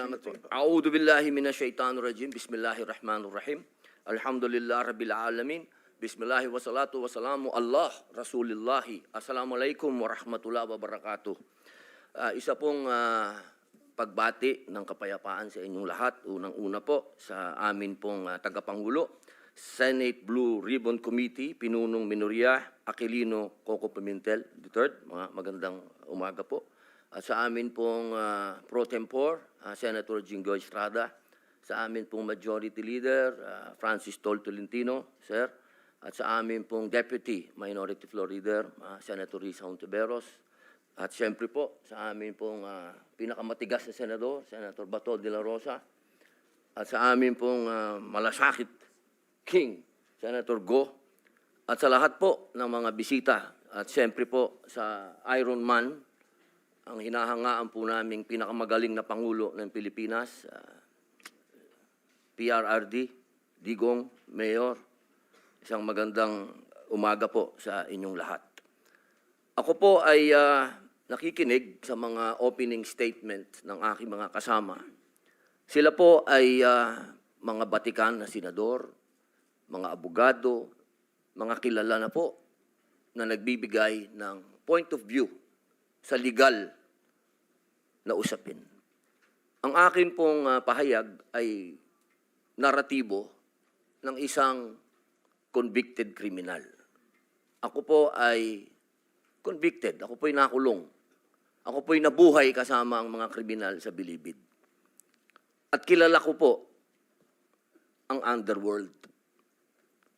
Salamat po. A'udhu billahi minasyaitanir rajim. Bismillahirrahmanirrahim. Alhamdulillah rabbil alamin. Bismillahi wassalatu wassalamu Allah Rasulillahi. Assalamualaikum warahmatullahi wabarakatuh. Isa pong pagbati ng kapayapaan sa inyong lahat. Unang-una po sa amin pong tagapangulo, Senate Blue Ribbon Committee, Pinunong Minoria Aquilino Coco Pimentel III. Mga magandang umaga po. Sa amin pong pro tempore, Senator Jinggoy Estrada. Sa amin pong Majority Leader, Francis Tol Tolentino, sir. At sa amin pong Deputy Minority Floor Leader, Senator Risa Hontiveros. At siyempre po, sa amin pong pinakamatigas na senador, Senator Bato de la Rosa. At sa amin pong malasakit King, Senator Go. At sa lahat po ng mga bisita. At siyempre po sa Iron Man, ang hinahangaan po naming pinakamagaling na Pangulo ng Pilipinas, PRRD, Digong, Mayor, isang magandang umaga po sa inyong lahat. Ako po ay nakikinig sa mga opening statement ng aking mga kasama. Sila po ay mga batikan na senador, mga abogado, mga kilala na po na nagbibigay ng point of view sa legal na usapin. Ang akin pong pahayag ay naratibo ng isang convicted criminal. Ako po ay convicted. Ako po ay nakulong. Ako po ay nabuhay kasama ang mga kriminal sa Bilibid. At kilala ko po ang underworld.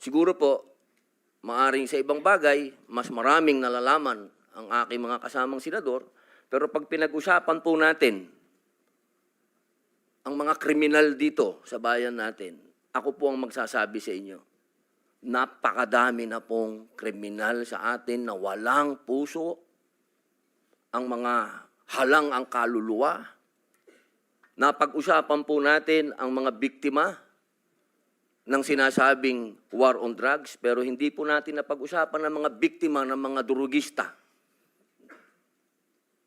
Siguro po, maaring sa ibang bagay, mas maraming nalalaman ang aking mga kasamang senador, pero pag pinag-usapan po natin ang mga kriminal dito sa bayan natin, ako po ang magsasabi sa inyo, napakadami na pong kriminal sa atin na walang puso, ang mga halang ang kaluluwa. Napag-usapan po natin ang mga biktima ng sinasabing war on drugs, pero hindi po natin napag-usapan ang mga biktima ng mga durugista.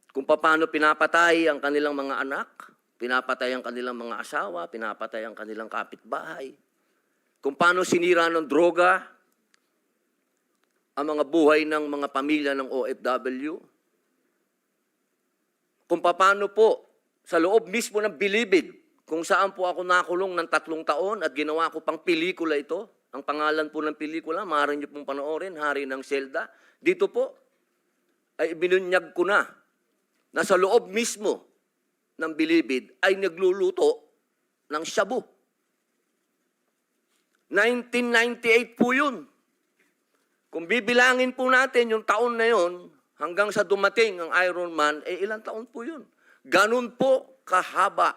Kung paano pinapatay ang kanilang mga anak, pinapatay ang kanilang mga asawa, pinapatay ang kanilang kapitbahay. Kung paano sinira ng droga ang mga buhay ng mga pamilya ng OFW. Kung paano po sa loob mismo ng Bilibid, kung saan po ako nakulong ng 3 taon at ginawa ko pang pelikula ito. Ang pangalan po ng pelikula, maaari niyo pong panoorin, Hari ng Selda. Dito po ay binunyag ko na sa loob mismo ng Bilibid ay nagluluto ng shabu. 1998 po yun. Kung bibilangin po natin yung taon na yun, hanggang sa dumating ang Iron Man, ilang taon po yun. Ganun po kahaba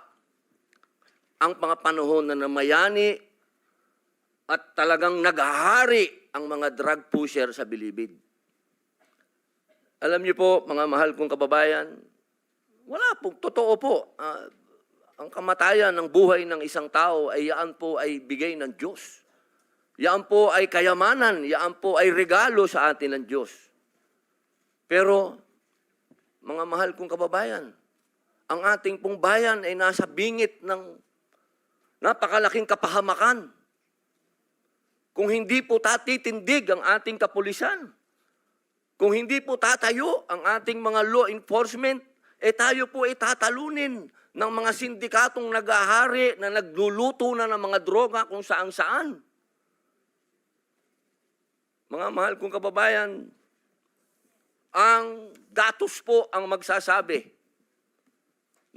ang mga panahon na namayani at talagang naghahari ang mga drug pusher sa Bilibid. Alam niyo po, mga mahal kong kababayan, wala po, totoo po. Ang kamatayan ng buhay ng isang tao ay yaan po ay bigay ng Diyos. Yaan po ay kayamanan, yaan po ay regalo sa atin ng Diyos. Pero, mga mahal kong kababayan, ang ating pong bayan ay nasa bingit ng napakalaking kapahamakan. Kung hindi po tatitindig ang ating kapulisan, kung hindi po tatayo ang ating mga law enforcement, tayo po ay tatalunin ng mga sindikatong naghahari na nagluluto na ng mga droga kung saan-saan. Mga mahal kong kababayan, ang datos po ang magsasabi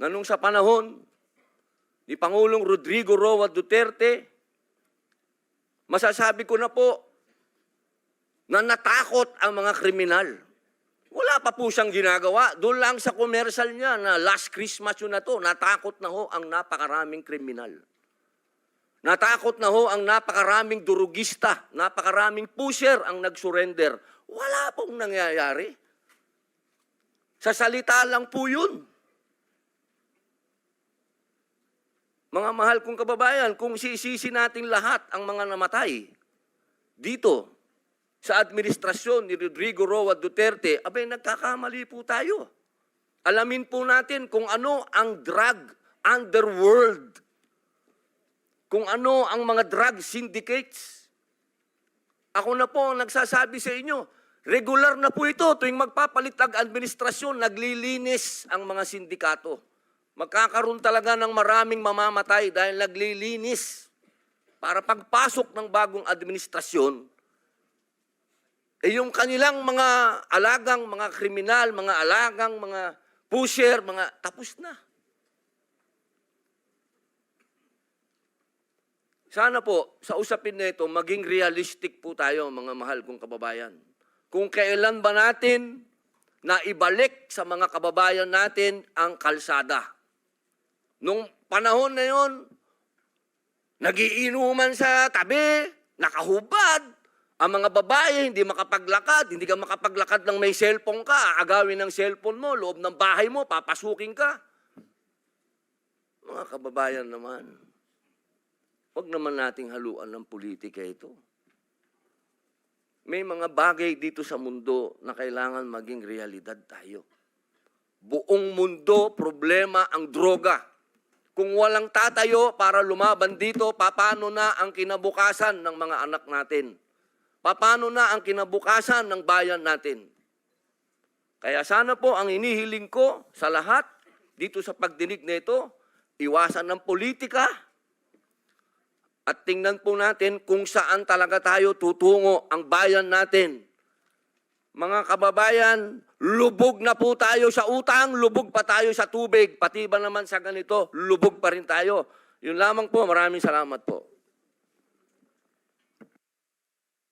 na nung sa panahon ni Pangulong Rodrigo Roa Duterte, masasabi ko na po na natakot ang mga kriminal. Wala pa po siyang ginagawa. Doon lang sa commercial niya na last Christmas yun na to, natakot na ho ang napakaraming kriminal. Natakot na ho ang napakaraming durugista, napakaraming pusher ang nag-surrender. Wala pong nangyayari. Sa salita lang po yun. Mga mahal kong kababayan, kung sisisi natin lahat ang mga namatay dito sa administrasyon ni Rodrigo Roa Duterte, abay nagkakamali po tayo. Alamin po natin kung ano ang drug underworld. Kung ano ang mga drug syndicates. Ako na po ang nagsasabi sa inyo, regular na po ito tuwing magpapalit ang administrasyon, naglilinis ang mga sindikato. Magkakaroon talaga ng maraming mamamatay dahil naglilinis. Para pagpasok ng bagong administrasyon, yung kanilang mga alagang, mga kriminal, mga alagang, mga pusher, mga tapos na. Sana po, sa usapin na ito, maging realistic po tayo, mga mahal kong kababayan. Kung kailan ba natin na ibalik sa mga kababayan natin ang kalsada. Nung panahon na yon, nagiinuman sa tabi, nakahubad, ang mga babae hindi makapaglakad, hindi ka makapaglakad ng may cellphone ka, aagawin ng cellphone mo, loob ng bahay mo, papasukin ka. Mga kababayan naman, huwag naman nating haluan ng politika ito. May mga bagay dito sa mundo na kailangan maging realidad tayo. Buong mundo, problema ang droga. Kung walang tatayo para lumaban dito, paano na ang kinabukasan ng mga anak natin? Paano na ang kinabukasan ng bayan natin? Kaya sana po ang inihiling ko sa lahat dito sa pagdinig nito, iwasan ng politika at tingnan po natin kung saan talaga tayo tutungo ang bayan natin. Mga kababayan, lubog na po tayo sa utang, lubog pa tayo sa tubig, pati ba naman sa ganito, lubog pa rin tayo. Yun lamang po, maraming salamat po.